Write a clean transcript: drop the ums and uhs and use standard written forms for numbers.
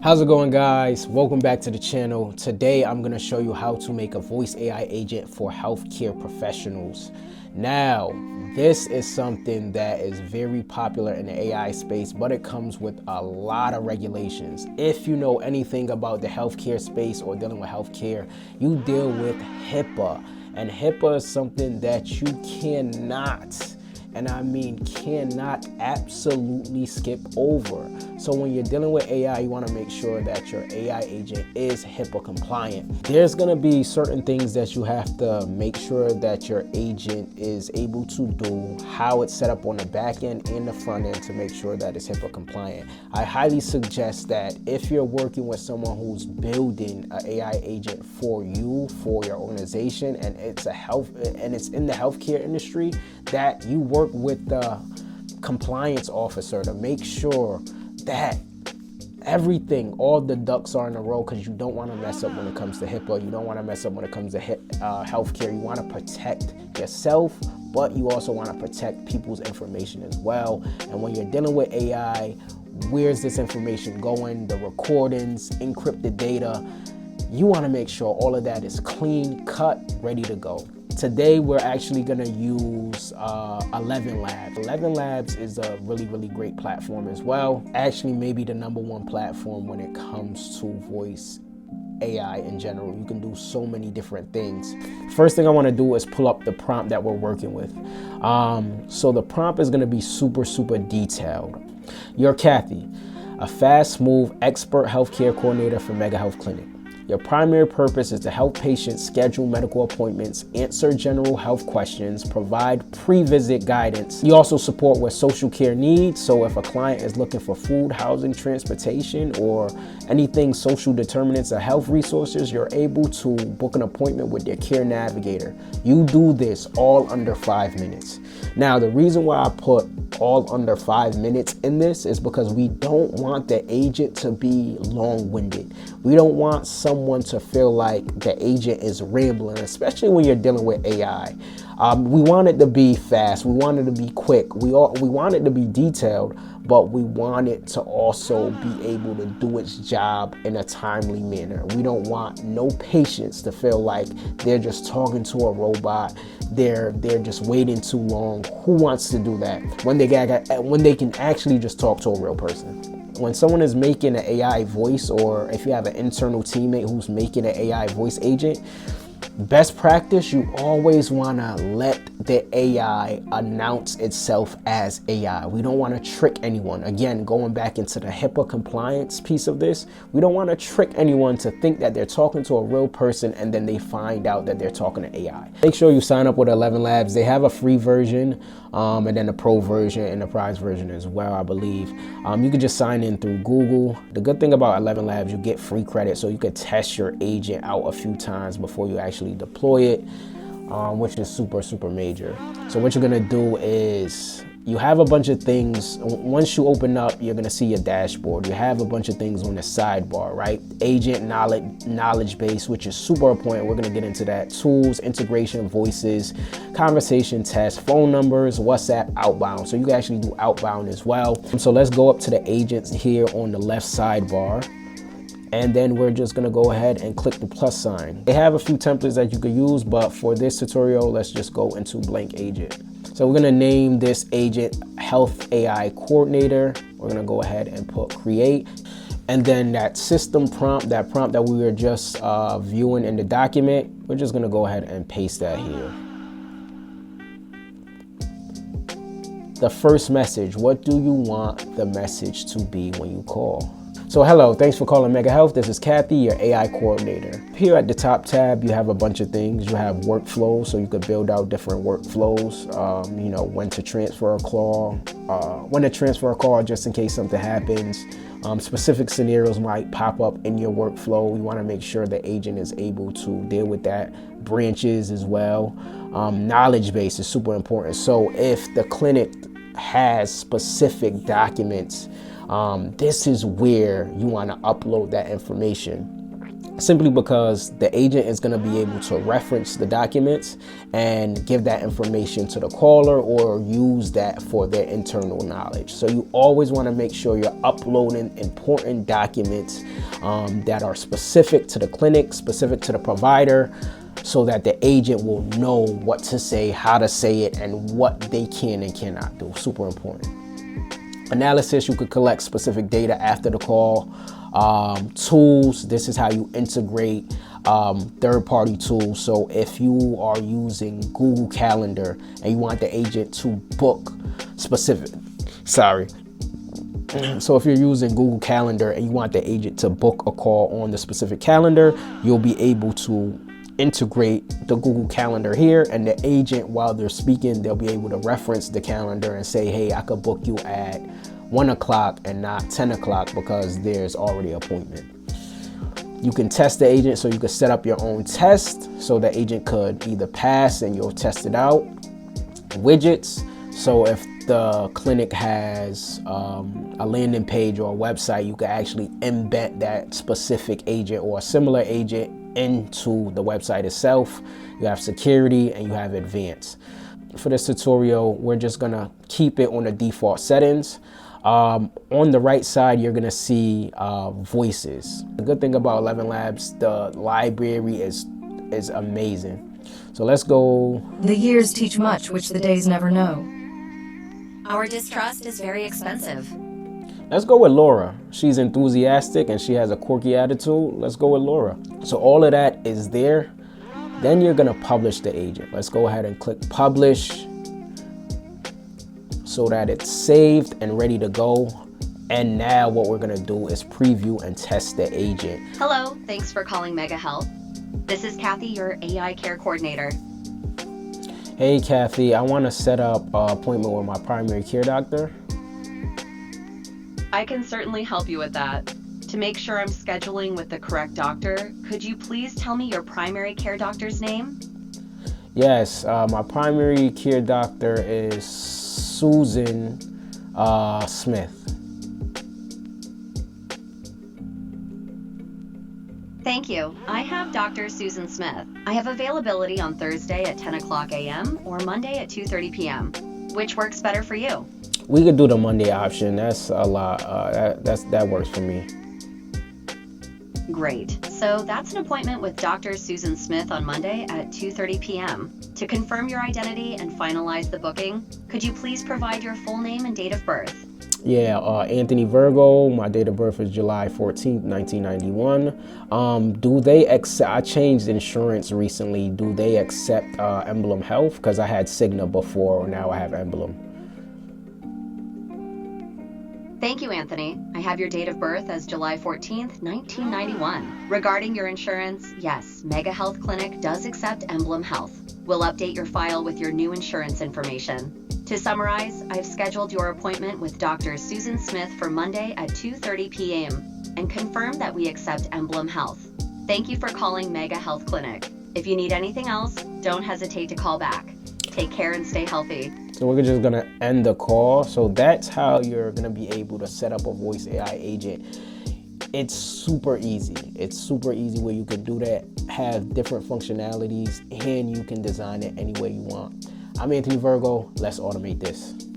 How's it going, guys? Welcome back to the channel. Today I'm going to show you how to make a voice AI agent for healthcare professionals. Now, this is something that is very popular in the AI space, but it comes with a lot of regulations. If you know anything about the healthcare space or dealing with healthcare, you deal with HIPAA. And HIPAA is something that you cannot, and I mean cannot, absolutely skip over. So when you're dealing with AI, you want to make sure that your AI agent is HIPAA compliant. There's going to be certain things that you have to make sure that your agent is able to do, how it's set up on the back end and the front end to make sure that it's HIPAA compliant. I highly suggest that if you're working with someone who's building an AI agent for you, for your organization, and it's in the healthcare industry, that you work with the compliance officer to make sure that everything, all the ducks are in a row, because you don't want to mess up when it comes to HIPAA. You don't want to mess up when it comes to healthcare. You want to protect yourself, but you also want to protect people's information as well. And when you're dealing with AI, where's this information going? The recordings, encrypted data. You want to make sure all of that is clean, cut, ready to go. Today, we're actually going to use 11 Labs. 11 Labs is a really great platform as well. Actually, maybe the #1 platform when it comes to voice AI in general. You can do so many different things. First thing I want to do is pull up the prompt that we're working with. So the prompt is going to be super detailed. You're Kathy, a fast, smooth, expert healthcare coordinator for Mega Health Clinic. Your primary purpose is to help patients schedule medical appointments, answer general health questions, provide pre-visit guidance. You also support with social care needs. So if a client is looking for food, housing, transportation, or anything social determinants of health resources, you're able to book an appointment with their care navigator. You do this all under 5 minutes. Now, the reason why I put all under 5 minutes in this is because we don't want the agent to be long-winded. We don't want someone to feel like the agent is rambling, especially when you're dealing with AI. We want it to be fast. We want it to be quick. We want it to be detailed, but we want it to also be able to do its job in a timely manner. We don't want no patients to feel like they're just talking to a robot. They're just waiting too long. Who wants to do that when they can actually just talk to a real person? When someone is making an AI voice, or if you have an internal teammate who's making an AI voice agent, best practice, you always want to let the AI announce itself as AI. We don't want to trick anyone. Again, going back into the HIPAA compliance piece of this, we don't want to trick anyone to think that they're talking to a real person and then they find out that they're talking to AI. Make sure you sign up with 11 Labs. They have a free version and then the pro version, enterprise version as well, I believe. You can just sign in through Google. The good thing about 11 Labs, you get free credit, so you could test your agent out a few times before you actually deploy it, which is super major. So what you're gonna do is you have a bunch of things. Once you open up, you're gonna see your dashboard. You have a bunch of things on the sidebar, right? Agent knowledge base, which is super important. We're gonna get into that. Tools, integration, voices, conversation tests, phone numbers, WhatsApp, outbound. So you can actually do outbound as well. So let's go up to the agents here on the left sidebar. And then we're just gonna go ahead and click the plus sign. They have a few templates that you could use, but for this tutorial, let's just go into blank agent. So we're gonna name this agent Health AI Coordinator. We're gonna go ahead and put create. And then that system prompt, that prompt that we were just viewing in the document, we're just gonna go ahead and paste that here. The first message, what do you want the message to be when you call? So hello, thanks for calling Mega Health. This is Kathy, your AI coordinator. Here at the top tab, you have a bunch of things. You have workflows, so you could build out different workflows. You know, when to transfer a call, just in case something happens. Specific scenarios might pop up in your workflow. We want to make sure the agent is able to deal with that. Branches as well. Knowledge base is super important. So if the clinic has specific documents, this is where you want to upload that information. simply because the agent is going to be able to reference the documents and give that information to the caller or use that for their internal knowledge. So you always want to make sure you're uploading important documents that are specific to the clinic, specific to the provider, so that the agent will know what to say, how to say it, and what they can and cannot do. Super important. Analysis, you could collect specific data after the call. Tools, this is how you integrate third-party tools. So if you are using Google Calendar and you want the agent to book specific, so if you're using Google Calendar and you want the agent to book a call on the specific calendar, you'll be able to integrate the Google Calendar here, and the agent, while they're speaking, they'll be able to reference the calendar and say, hey, I could book you at 1 o'clock and not 10 o'clock because there's already an appointment. You can test the agent, so you could set up your own test so the agent could either pass and you'll test it out. Widgets, so if the clinic has a landing page or a website, you can actually embed that specific agent or a similar agent into the website itself. You have security and you have advanced. For this tutorial, we're just gonna keep it on the default settings. On the right side, you're gonna see voices. The good thing about 11 Labs, the library is amazing. So let's go. The years teach much which the days never know. Our distrust is very expensive. Let's go with Laura. She's enthusiastic and she has a quirky attitude. Let's go with Laura. So all of that is there. Then you're gonna publish the agent. Let's go ahead and click publish so that it's saved and ready to go. And now what we're gonna do is preview and test the agent. Hello, thanks for calling Mega Health. This is Kathy, your AI care coordinator. Hey Kathy, I wanna set up an appointment with my primary care doctor. I can certainly help you with that. To make sure I'm scheduling with the correct doctor, could you please tell me your primary care doctor's name? Yes, my primary care doctor is Susan Smith. Thank you. I have Dr. Susan Smith. I have availability on Thursday at 10 o'clock a.m. or Monday at 2:30 p.m. Which works better for you? We could do the Monday option. That's a lot. That works for me. Great. So that's an appointment with Dr. Susan Smith on Monday at 2:30 p.m. To confirm your identity and finalize the booking, could you please provide your full name and date of birth? Yeah, Anthony Virgo. My date of birth is July 14th, 1991. Do they accept, I changed insurance recently. Do they accept Emblem Health? Because I had Cigna before, now I have Emblem. Thank you, Anthony. I have your date of birth as July 14th, 1991. Regarding your insurance, yes, Mega Health Clinic does accept Emblem Health. We'll update your file with your new insurance information. To summarize, I've scheduled your appointment with Dr. Susan Smith for Monday at 2:30 p.m. and confirmed that we accept Emblem Health. Thank you for calling Mega Health Clinic. If you need anything else, don't hesitate to call back. Take care and stay healthy. So we're just gonna end the call. So that's how you're gonna be able to set up a voice AI agent. It's super easy. It's super easy where you can do that, have different functionalities, and you can design it any way you want. I'm Anthony Virgo. Let's automate this.